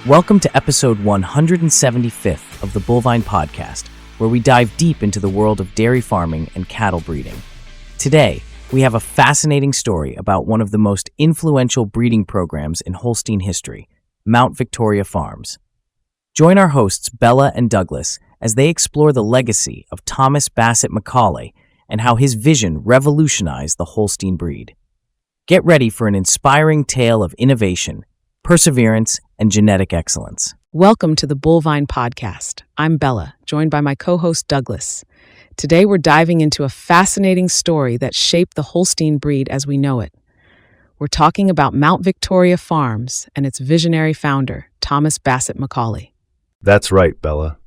Welcome to episode 175th of the Bovine Podcast, where we dive deep into the world of dairy farming and cattle breeding. Today, we have a fascinating story about one of the most influential breeding programs in Holstein history, Mount Victoria Farms. Join our hosts Bella and Douglas as they explore the legacy of Thomas Bassett Macaulay and how his vision revolutionized the Holstein breed. Get ready for an inspiring tale of innovation, perseverance, and genetic excellence. Welcome to the Bovine Podcast. I'm Bella, joined by my co-host Douglas. Today we're diving into a fascinating story that shaped the Holstein breed as we know it. We're talking about Mount Victoria Farms and its visionary founder, Thomas Bassett Macaulay. That's right, Bella.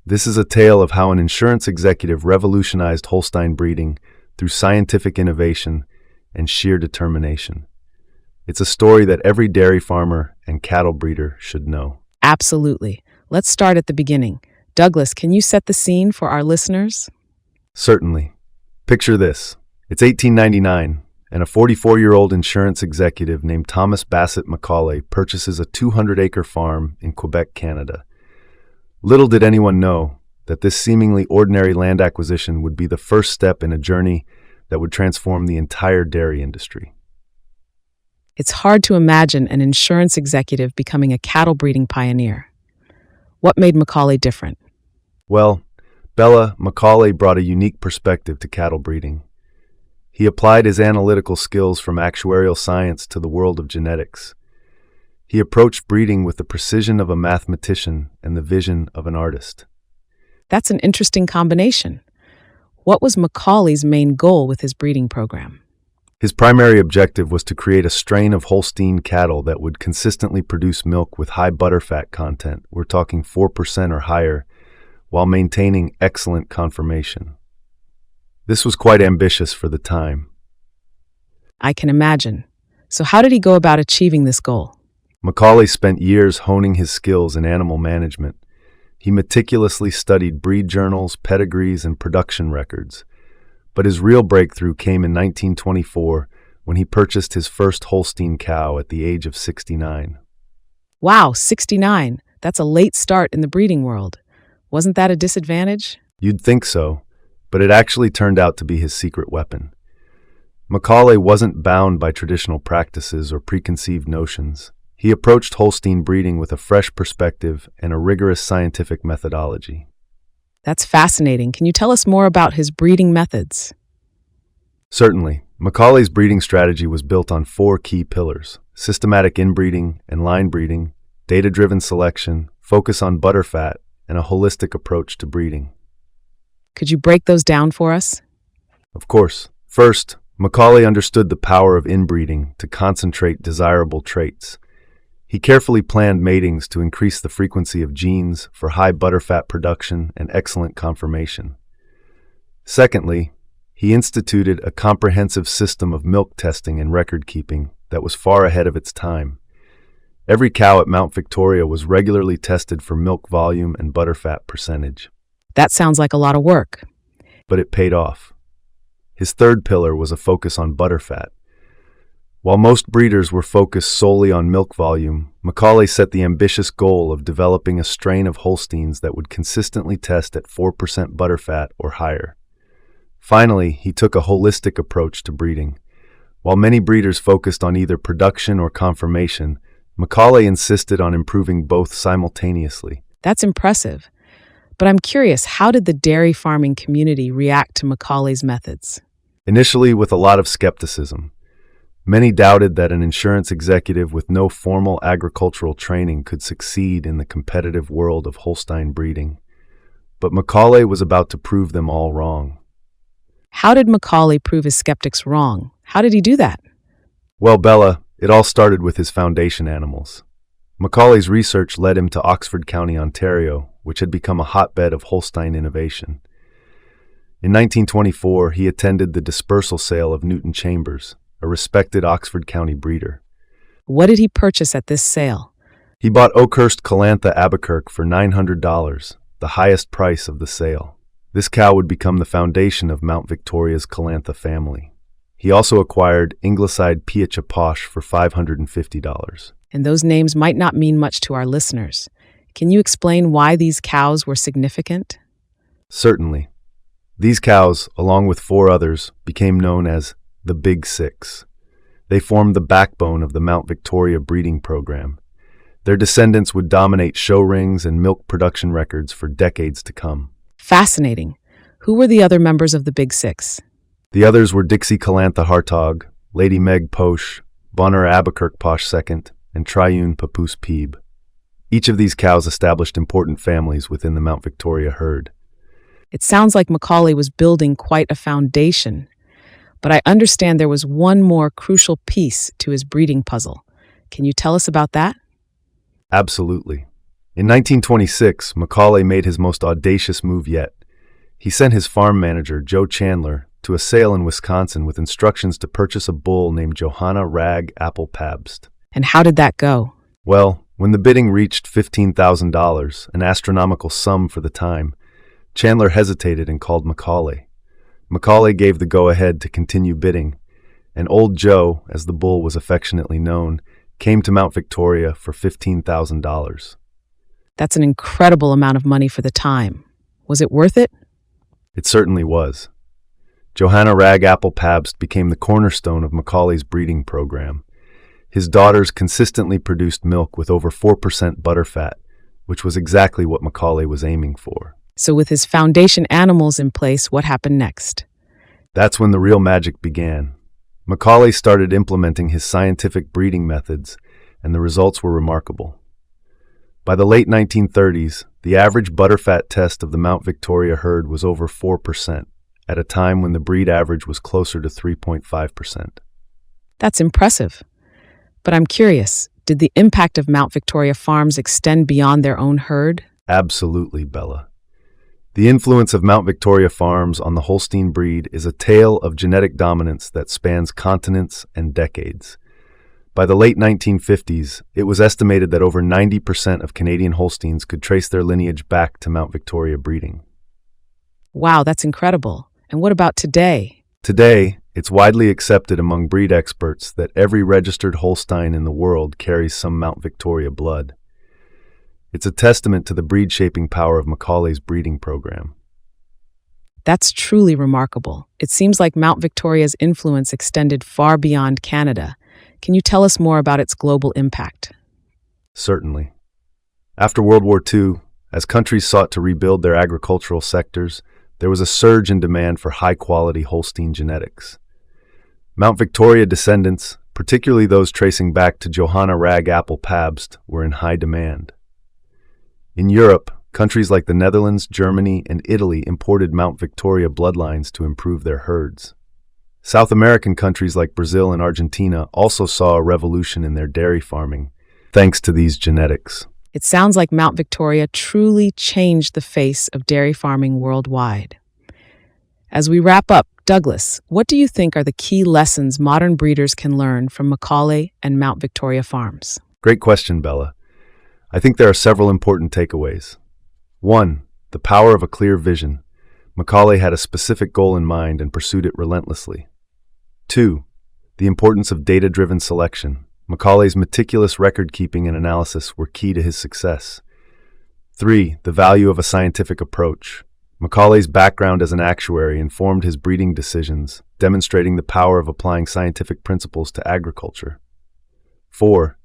This is a tale of how an insurance executive revolutionized Holstein breeding through scientific innovation and sheer determination. It's a story that every dairy farmer and cattle breeder should know. Absolutely. Let's start at the beginning. Douglas, can you set the scene for our listeners? Certainly. Picture this. It's 1899, and a 44-year-old insurance executive named Thomas Bassett Macaulay purchases a 200-acre farm in Quebec, Canada. Little did anyone know that this seemingly ordinary land acquisition would be the first step in a journey that would transform the entire dairy industry. It's hard to imagine an insurance executive becoming a cattle breeding pioneer. What made Macaulay different? Well, Bella, Macaulay brought a unique perspective to cattle breeding. He applied his analytical skills from actuarial science to the world of genetics. He approached breeding with the precision of a mathematician and the vision of an artist. That's an interesting combination. What was Macaulay's main goal with his breeding program? His primary objective was to create a strain of Holstein cattle that would consistently produce milk with high butterfat content, we're talking 4% or higher, while maintaining excellent conformation. This was quite ambitious for the time. I can imagine. So how did he go about achieving this goal? Macaulay spent years honing his skills in animal management. He meticulously studied breed journals, pedigrees, and production records. But his real breakthrough came in 1924 when he purchased his first Holstein cow at the age of 69. Wow, 69. That's a late start in the breeding world. Wasn't that a disadvantage? You'd think so, but it actually turned out to be his secret weapon. Macaulay wasn't bound by traditional practices or preconceived notions. He approached Holstein breeding with a fresh perspective and a rigorous scientific methodology. That's fascinating. Can you tell us more about his breeding methods? Certainly. Macaulay's breeding strategy was built on 4 key pillars: systematic inbreeding and line breeding, data-driven selection, focus on butterfat, and a holistic approach to breeding. Could you break those down for us? Of course. First, Macaulay understood the power of inbreeding to concentrate desirable traits. He carefully planned matings to increase the frequency of genes for high butterfat production and excellent conformation. Secondly, he instituted a comprehensive system of milk testing and record-keeping that was far ahead of its time. Every cow at Mount Victoria was regularly tested for milk volume and butterfat percentage. That sounds like a lot of work. But it paid off. His third pillar was a focus on butterfat. While most breeders were focused solely on milk volume, Macaulay set the ambitious goal of developing a strain of Holsteins that would consistently test at 4% butterfat or higher. Finally, he took a holistic approach to breeding. While many breeders focused on either production or conformation, Macaulay insisted on improving both simultaneously. That's impressive. But I'm curious, how did the dairy farming community react to Macaulay's methods? Initially, with a lot of skepticism. Many doubted that an insurance executive with no formal agricultural training could succeed in the competitive world of Holstein breeding. But Macaulay was about to prove them all wrong. How did Macaulay prove his skeptics wrong? How did he do that? Well, Bella, it all started with his foundation animals. Macaulay's research led him to Oxford County, Ontario, which had become a hotbed of Holstein innovation. In 1924, he attended the dispersal sale of Newton Chambers, a respected Oxford County breeder. What did he purchase at this sale? He bought Oakhurst Colantha Abbekerk for $900, the highest price of the sale. This cow would become the foundation of Mount Victoria's Colantha family. He also acquired Ingleside Piacha Posh for $550. and those names might not mean much to our listeners. Can you explain why these cows were significant? Certainly. These cows, along with four others, became known as the Big Six. They formed the backbone of the Mount Victoria breeding program. Their descendants would dominate show rings and milk production records for decades to come. Fascinating. Who were the other members of the Big Six? The others were Dixie Colantha Hartog, Lady Meg Posh, Bonheur Abbekerk Posh II, and Triune Papoose Peeb. Each of these cows established important families within the Mount Victoria herd. It sounds like Macaulay was building quite a foundation, but I understand there was one more crucial piece to his breeding puzzle. Can you tell us about that? Absolutely. In 1926, Macaulay made his most audacious move yet. He sent his farm manager, Joe Chandler, to a sale in Wisconsin with instructions to purchase a bull named Johanna Rag Apple Pabst. And how did that go? Well, when the bidding reached $15,000, an astronomical sum for the time, Chandler hesitated and called Macaulay. Macaulay gave the go-ahead to continue bidding, and Old Joe, as the bull was affectionately known, came to Mount Victoria for $15,000. That's an incredible amount of money for the time. Was it worth it? It certainly was. Johanna Rag Apple Pabst became the cornerstone of Macaulay's breeding program. His daughters consistently produced milk with over 4% butterfat, which was exactly what Macaulay was aiming for. So with his foundation animals in place, what happened next? That's when the real magic began. Macaulay started implementing his scientific breeding methods, and the results were remarkable. By the late 1930s, the average butterfat test of the Mount Victoria herd was over 4%, at a time when the breed average was closer to 3.5%. That's impressive. But I'm curious, did the impact of Mount Victoria farms extend beyond their own herd? Absolutely, Bella. The influence of Mount Victoria farms on the Holstein breed is a tale of genetic dominance that spans continents and decades. By the late 1950s, it was estimated that over 90% of Canadian Holsteins could trace their lineage back to Mount Victoria breeding. Wow, that's incredible. And what about today? Today, it's widely accepted among breed experts that every registered Holstein in the world carries some Mount Victoria blood. It's a testament to the breed-shaping power of Macaulay's breeding program. That's truly remarkable. It seems like Mount Victoria's influence extended far beyond Canada. Can you tell us more about its global impact? Certainly. After World War II, as countries sought to rebuild their agricultural sectors, there was a surge in demand for high-quality Holstein genetics. Mount Victoria descendants, particularly those tracing back to Johanna Rag Apple Pabst, were in high demand. In Europe, countries like the Netherlands, Germany, and Italy imported Mount Victoria bloodlines to improve their herds. South American countries like Brazil and Argentina also saw a revolution in their dairy farming, thanks to these genetics. It sounds like Mount Victoria truly changed the face of dairy farming worldwide. As we wrap up, Douglas, what do you think are the key lessons modern breeders can learn from Macaulay and Mount Victoria farms? Great question, Bella. I think there are several important takeaways. 1. The power of a clear vision. Macaulay had a specific goal in mind and pursued it relentlessly. 2. The importance of data-driven selection. Macaulay's meticulous record-keeping and analysis were key to his success. 3. The value of a scientific approach. Macaulay's background as an actuary informed his breeding decisions, demonstrating the power of applying scientific principles to agriculture. 4.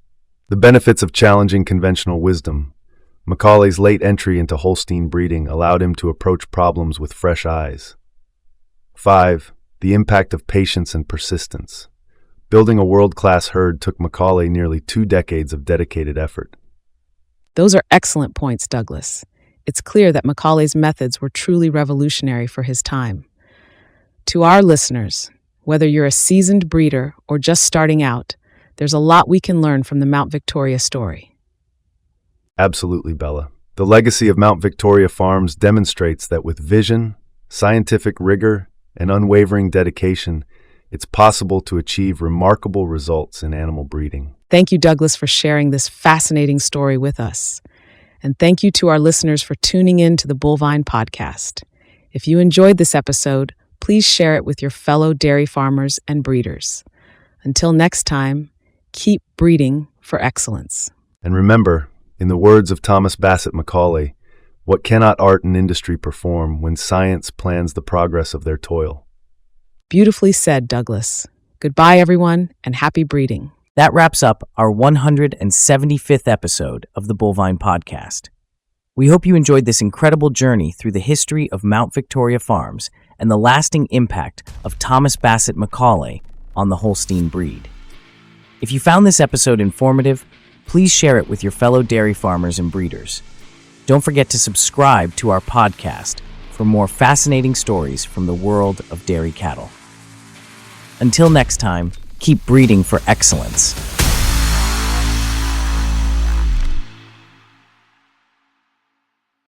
The benefits of challenging conventional wisdom. Macaulay's late entry into Holstein breeding allowed him to approach problems with fresh eyes. 5. The impact of patience and persistence. Building a world-class herd took Macaulay nearly 2 decades of dedicated effort. Those are excellent points, Douglas. It's clear that Macaulay's methods were truly revolutionary for his time. To our listeners, whether you're a seasoned breeder or just starting out, there's a lot we can learn from the Mount Victoria story. Absolutely, Bella. The legacy of Mount Victoria Farms demonstrates that with vision, scientific rigor, and unwavering dedication, it's possible to achieve remarkable results in animal breeding. Thank you, Douglas, for sharing this fascinating story with us. And thank you to our listeners for tuning in to the Bovine Podcast. If you enjoyed this episode, please share it with your fellow dairy farmers and breeders. Until next time, keep breeding for excellence. And remember, in the words of Thomas Bassett Macaulay, what cannot art and industry perform when science plans the progress of their toil? Beautifully said, Douglas. Goodbye, everyone, and happy breeding. That wraps up our 175th episode of the Bovine Podcast. We hope you enjoyed this incredible journey through the history of Mount Victoria Farms and the lasting impact of Thomas Bassett Macaulay on the Holstein breed. If you found this episode informative, please share it with your fellow dairy farmers and breeders. Don't forget to subscribe to our podcast for more fascinating stories from the world of dairy cattle. Until next time, keep breeding for excellence.